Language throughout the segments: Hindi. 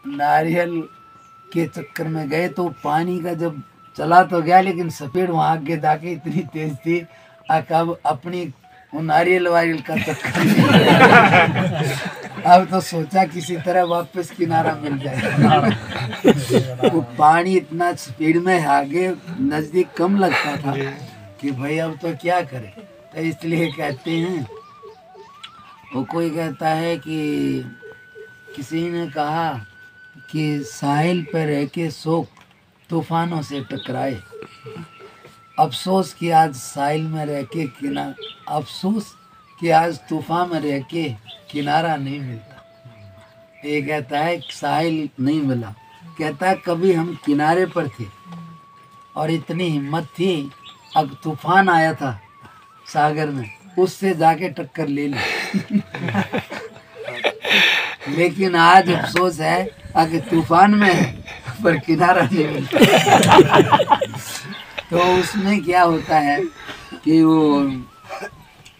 नारियल के चक्कर में गए तो पानी का जब चला तो गया, लेकिन सफेद वहाँ आगे जाके इतनी तेज थी अब अपनी वो नारियल वारियल का चक्कर अब तो सोचा किसी तरह वापस किनारा मिल जाए। वो पानी इतना स्पीड में आगे नजदीक कम लगता था कि भाई अब तो क्या करें। तो इसलिए कहते हैं, वो कोई कहता है कि किसी ने कहा कि साहिल पर रह के शोक तूफानों से टकराए, अफसोस कि आज साहिल में रह के अफसोस कि आज तूफान में रह के किनारा नहीं मिलता। ये कहता है साहिल नहीं मिला, कहता है कभी हम किनारे पर थे और इतनी हिम्मत थी, अब तूफान आया था सागर में, उससे जाके टक्कर ले ली। लेकिन आज अफसोस है कि तूफान में है पर किनारा नहीं मिलता। तो उसमें क्या होता है कि वो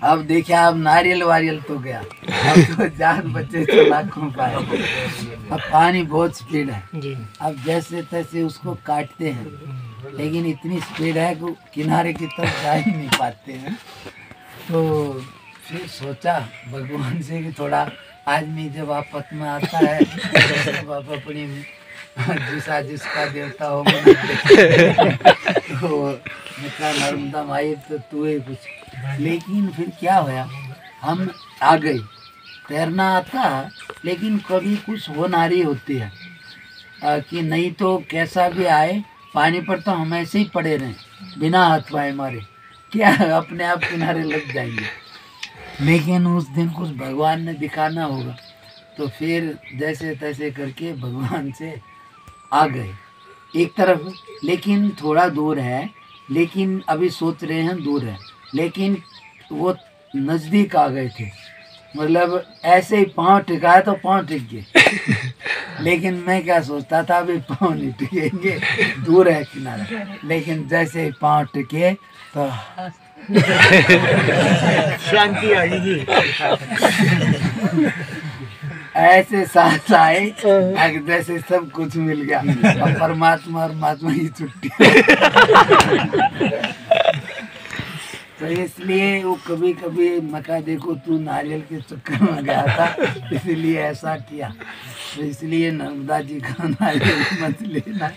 अब देखिए, अब नारियल वारियल तो गया, अब तो जान बचे तो लाखों पाए। अब पानी बहुत स्पीड है, अब जैसे तैसे उसको काटते हैं, लेकिन इतनी स्पीड है कि किनारे की तरफ जा ही नहीं पाते हैं। तो फिर सोचा भगवान से कि थोड़ा आदमी जब आपत में आता है तो आप अपनी जिसका देवता हो तो नर्मदा माई तो तू है कुछ। लेकिन फिर क्या होया, हम आ गए, तैरना आता लेकिन कभी कुछ हो नारी होती है कि नहीं तो कैसा भी आए पानी पर तो हम ऐसे ही पड़े रहें बिना हाथ पाए मारे, क्या अपने आप किनारे लग जाएंगे। लेकिन उस दिन कुछ भगवान ने दिखाना होगा, तो फिर जैसे तैसे करके भगवान से आ गए एक तरफ, लेकिन थोड़ा दूर है, लेकिन अभी सोच रहे हैं दूर है, लेकिन वो नज़दीक आ गए थे। मतलब ऐसे ही पाँव टिकाया तो पाँव टिक गए। लेकिन मैं क्या सोचता था, अभी पाँव नहीं टिकेंगे, दूर है किनारा। लेकिन जैसे ही पाँव टिके तो शांति आ गई। ऐसे सांस आए जैसे सब कुछ मिल गया, अब परमात्मा और महात्मा की छुट्टी। तो इसलिए वो कभी कभी मका देखो तू नारियल के चक्कर में गया था इसलिए ऐसा किया, तो इसलिए नर्मदा जी का नारियल मत लेना।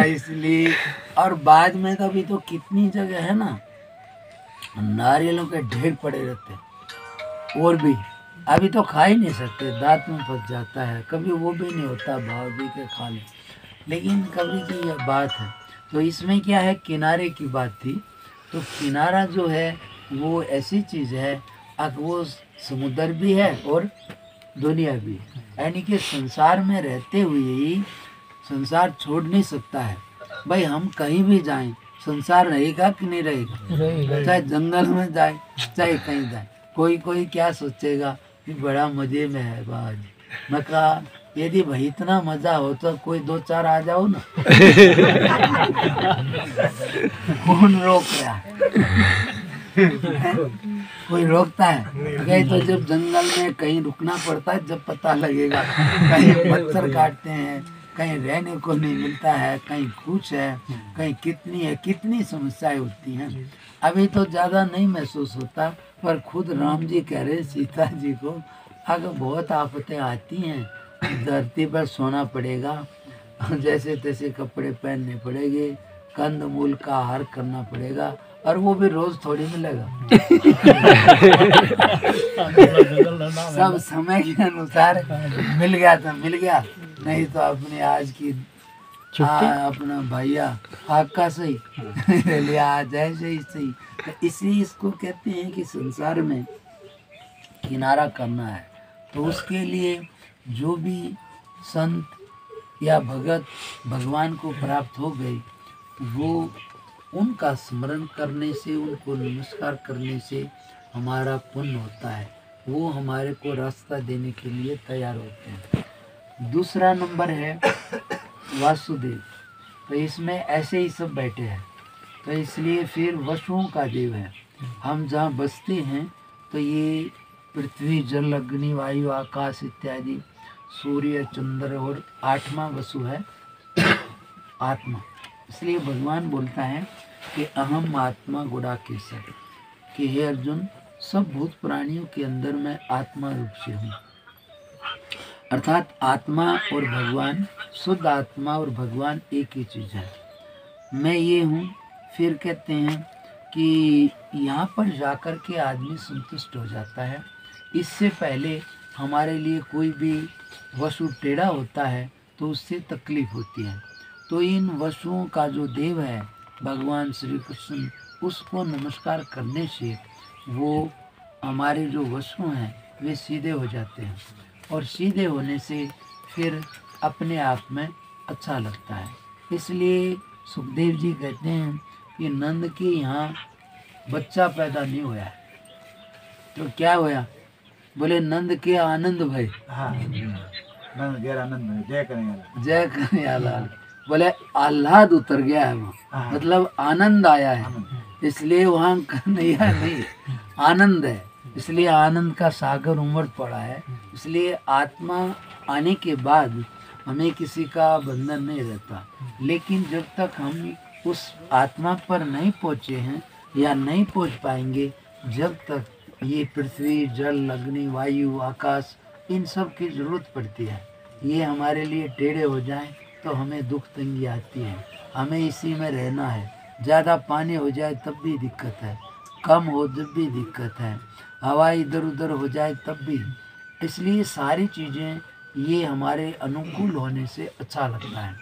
इसलिए और बाद में कभी तो कितनी जगह है ना नारियलों के ढेर पड़े रहते हैं, और भी अभी तो खा ही नहीं सकते, दांत में फंस जाता है, कभी वो भी नहीं होता भाव भी के खा ले। लेकिन कभी की यह बात है, तो इसमें क्या है, किनारे की बात थी। तो किनारा जो है वो ऐसी चीज़ है, अब वो समुद्र भी है और दुनिया भी है, यानी कि संसार में रहते हुए ही संसार छोड़ नहीं सकता है। भाई हम कहीं भी जाएं, संसार रहेगा कि नहीं रहेगा, चाहे जंगल में जाए चाहे कहीं जाए। कोई कोई क्या सोचेगा कि बड़ा मजे में है बाज, मैं कहा यदि भाई इतना मजा हो तो कोई दो चार आ जाओ ना। कौन रोक रहा है? कोई रोकता है? कहीं तो जब जंगल में कहीं रुकना पड़ता है, जब पता लगेगा कहीं मच्छर काटते हैं, कहीं रहने को नहीं मिलता है, कहीं कुछ है, कहीं कितनी समस्याएं होती हैं। अभी तो ज़्यादा नहीं महसूस होता, पर खुद राम जी कह रहे सीता जी को अगर बहुत आफतें आती हैं, धरती पर सोना पड़ेगा, जैसे तैसे कपड़े पहनने पड़ेंगे, कंद मूल का आहार करना पड़ेगा, और वो भी रोज थोड़ी मिलेगा। सब समय के अनुसार मिल गया तो मिल गया, नहीं तो अपने आज की अपना भैया आपका सही लिया आ जाए सही। तो इसी इसको कहते हैं कि संसार में किनारा करना है, तो उसके लिए जो भी संत या भगत भगवान को प्राप्त हो गए, वो उनका स्मरण करने से, उनको नमस्कार करने से हमारा पुण्य होता है, वो हमारे को रास्ता देने के लिए तैयार होते हैं। दूसरा नंबर है वासुदेव, तो इसमें ऐसे ही सब बैठे हैं, तो इसलिए फिर वसुओं का देव है। हम जहाँ बसते हैं तो ये पृथ्वी जल अग्नि वायु आकाश इत्यादि सूर्य, चंद्र और 8वां वसु है आत्मा। इसलिए भगवान बोलता है कि अहम आत्मा गुडाकेशर, कि हे अर्जुन, सब भूत प्राणियों के अंदर मैं आत्मा रूप से हूँ। अर्थात आत्मा और भगवान, शुद्ध आत्मा और भगवान एक ही चीज़ है। मैं ये हूँ। फिर कहते हैं कि यहाँ पर जाकर के आदमी संतुष्ट हो जाता है। इससे पहले हमारे लिए कोई भी वसु टेढ़ा होता है तो उससे तकलीफ होती है। तो इन वसुओं का जो देव है भगवान श्री कृष्ण, उसको नमस्कार करने से वो हमारे जो वसु हैं वे सीधे हो जाते हैं, और सीधे होने से फिर अपने आप में अच्छा लगता है। इसलिए सुखदेव जी कहते हैं कि नंद के यहाँ बच्चा पैदा नहीं हुआ है, तो क्या हुआ? बोले नंद के आनंद भय। हाँ, नंद गहरा आनंद, जय करेंगे। जय कन्हैया लाल। बोले आह्लाद उतर गया है वहाँ, हाँ। मतलब आनंद आया है, इसलिए वहाँ कन्हैया नहीं, आनंद है। इसलिए आनंद का सागर उमड़ पड़ा है। इसलिए आत्मा आने के बाद हमें किसी का बंधन नहीं रहता, लेकिन जब तक हम उस आत्मा पर नहीं पहुँचे हैं या नहीं पहुँच पाएंगे, जब तक ये पृथ्वी, जल, अग्नि, वायु, आकाश, इन सब की जरूरत पड़ती है। ये हमारे लिए टेढ़े हो जाएं तो हमें दुख तंगी आती है। हमें इसी में रहना है। ज़्यादा पानी हो जाए तब भी दिक्कत है, कम हो जब भी दिक्कत है, हवा इधर उधर हो जाए तब भी। इसलिए सारी चीज़ें ये हमारे अनुकूल होने से अच्छा लगता है।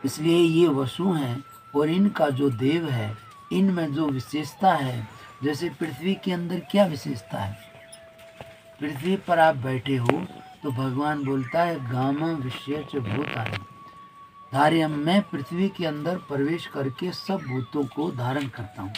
इसलिए ये वसु हैं, और इनका जो देव है, इनमें जो विशेषता है, जैसे पृथ्वी के अंदर क्या विशेषता है? पृथ्वी पर आप बैठे हो तो भगवान बोलता है गामा विषय च भूतानि धार्यम, मैं पृथ्वी के अंदर प्रवेश करके सब भूतों को धारण करता हूँ।